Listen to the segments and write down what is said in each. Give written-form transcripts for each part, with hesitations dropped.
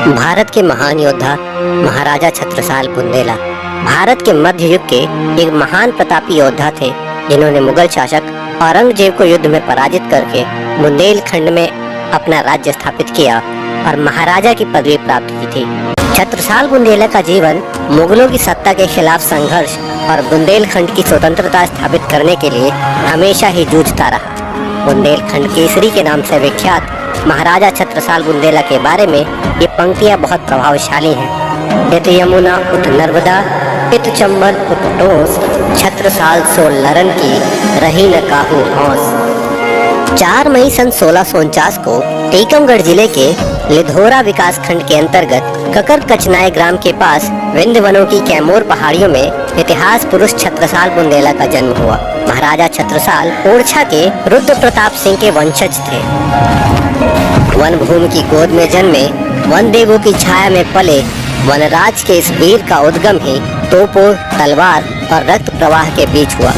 भारत के महान योद्धा महाराजा छत्रसाल बुंदेला भारत के मध्य युग के एक महान प्रतापी योद्धा थे, जिन्होंने मुगल शासक औरंगजेब को युद्ध में पराजित करके बुंदेलखंड में अपना राज्य स्थापित किया और महाराजा की पदवी प्राप्त की थी। छत्रसाल बुंदेला का जीवन मुगलों की सत्ता के खिलाफ संघर्ष और बुंदेलखंड की स्वतंत्रता स्थापित करने के लिए हमेशा ही जूझता रहा। बुंदेलखंड केसरी के नाम से विख्यात महाराजा छत्रसाल बुंदेला के बारे में ये पंक्तियां बहुत प्रभावशाली हैं। इत यमुना उत नर्मदा, इत चंबल उत टोंस, छत्रसाल सो लरन की रही न काहू हौस। 4 मई सन 1649 को टीकमगढ़ जिले के लिधोरा विकास खंड के अंतर्गत ककर कचनाए ग्राम के पास विंध्य वनों की कैमूर पहाड़ियों में इतिहास पुरुष छत्रसाल बुंदेला का जन्म हुआ। महाराजा छत्रसाल ओरछा के रुद्र प्रताप सिंह के वंशज थे। वन भूमि की गोद में जन्मे, वन देवों की छाया में पले वनराज के इस वीर का उद्गम ही तोपों, तलवार और रक्त प्रवाह के बीच हुआ।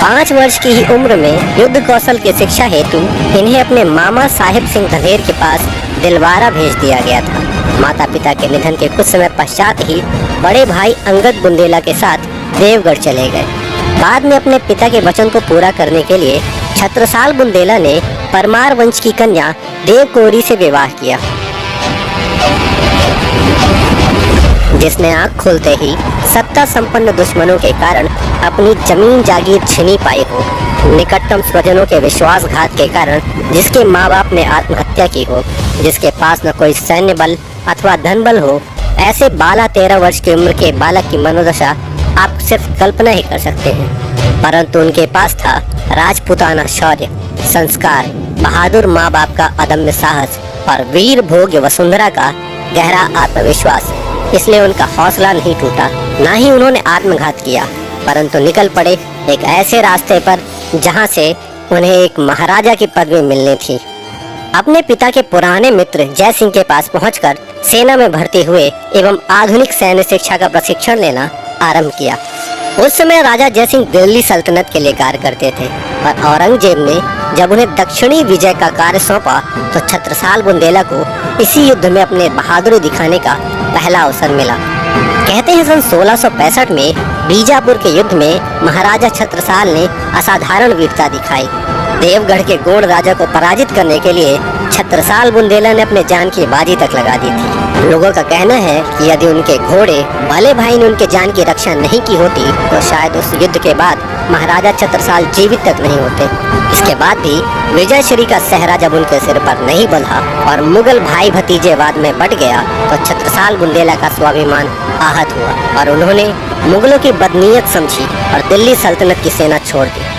5 वर्ष की ही उम्र में युद्ध कौशल की शिक्षा हेतु इन्हें अपने मामा साहिब सिंह धनेर के पास दिलवारा भेज दिया गया था। माता पिता के निधन के कुछ समय पश्चात ही बड़े भाई अंगद बुंदेला के साथ देवगढ़ चले गए। बाद में अपने पिता के वचन को पूरा करने के लिए छत्रसाल बुंदेला ने परमार वंश की कन्या देवकोरी से विवाह किया, जिसने आँख खोलते ही सत्ता संपन्न दुश्मनों के कारण अपनी जमीन जागीर छिनी पाई हो, निकटतम स्वजनों के विश्वासघात के कारण जिसके माँ बाप ने आत्महत्या की हो, जिसके पास न कोई सैन्य बल अथवा धन बल हो, ऐसे 12-13 वर्ष की उम्र के बालक की मनोदशा आप सिर्फ कल्पना ही कर सकते हैं। परंतु उनके पास था राजपूताना शौर्य, संस्कार, बहादुर माँ बाप का अदम्य साहस और वीर भोग्य वसुंधरा का गहरा आत्मविश्वास। इसलिए उनका हौसला नहीं टूटा, ना ही उन्होंने आत्मघात किया, परंतु निकल पड़े एक ऐसे रास्ते पर जहां से उन्हें एक महाराजा की पदवी मिलनी थी। अपने पिता के पुराने मित्र जय सिंह के पास पहुंचकर सेना में भर्ती हुए एवं आधुनिक सैन्य शिक्षा का प्रशिक्षण लेना आरंभ किया। उस समय राजा जय सिंह दिल्ली सल्तनत के लिए कार्य करते थे और औरंगजेब ने जब उन्हें दक्षिणी विजय का कार्य सौंपा तो छत्रसाल बुंदेला को इसी युद्ध में अपने बहादुरी दिखाने का पहला अवसर मिला। कहते हैं सन 1665 में बीजापुर के युद्ध में महाराजा छत्रसाल ने असाधारण वीरता दिखाई। देवगढ़ के गोंड राजा को पराजित करने के लिए छत्रसाल बुंदेला ने अपने जान की बाजी तक लगा दी थी। लोगों का कहना है कि यदि उनके घोड़े भले भाई ने उनके जान की रक्षा नहीं की होती तो शायद उस युद्ध के बाद महाराजा छत्रसाल जीवित तक नहीं होते। इसके बाद भी विजयश्री का सहरा जब उनके सिर पर नहीं बंधा और मुगल भाई भतीजेवाद में बट गया तो छत्रसाल बुंदेला का स्वाभिमान आहत हुआ और उन्होंने मुगलों की बदनीयत समझी और दिल्ली सल्तनत की सेना छोड़ दी।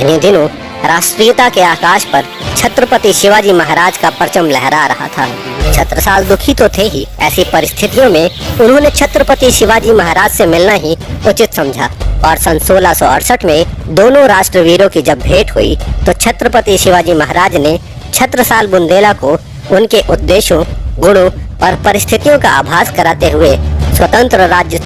इन्हीं दिनों राष्ट्रीयता के आकाश पर छत्रपति शिवाजी महाराज का परचम लहरा रहा था। छत्रसाल दुखी तो थे ही, ऐसी परिस्थितियों में उन्होंने छत्रपति शिवाजी महाराज से मिलना ही उचित समझा और सन 1668 में दोनों राष्ट्रवीरों की जब भेंट हुई तो छत्रपति शिवाजी महाराज ने छत्रसाल बुंदेला को उनके उद्देश्यों, गुणों और परिस्थितियों का आभास कराते हुए स्वतंत्र राज्य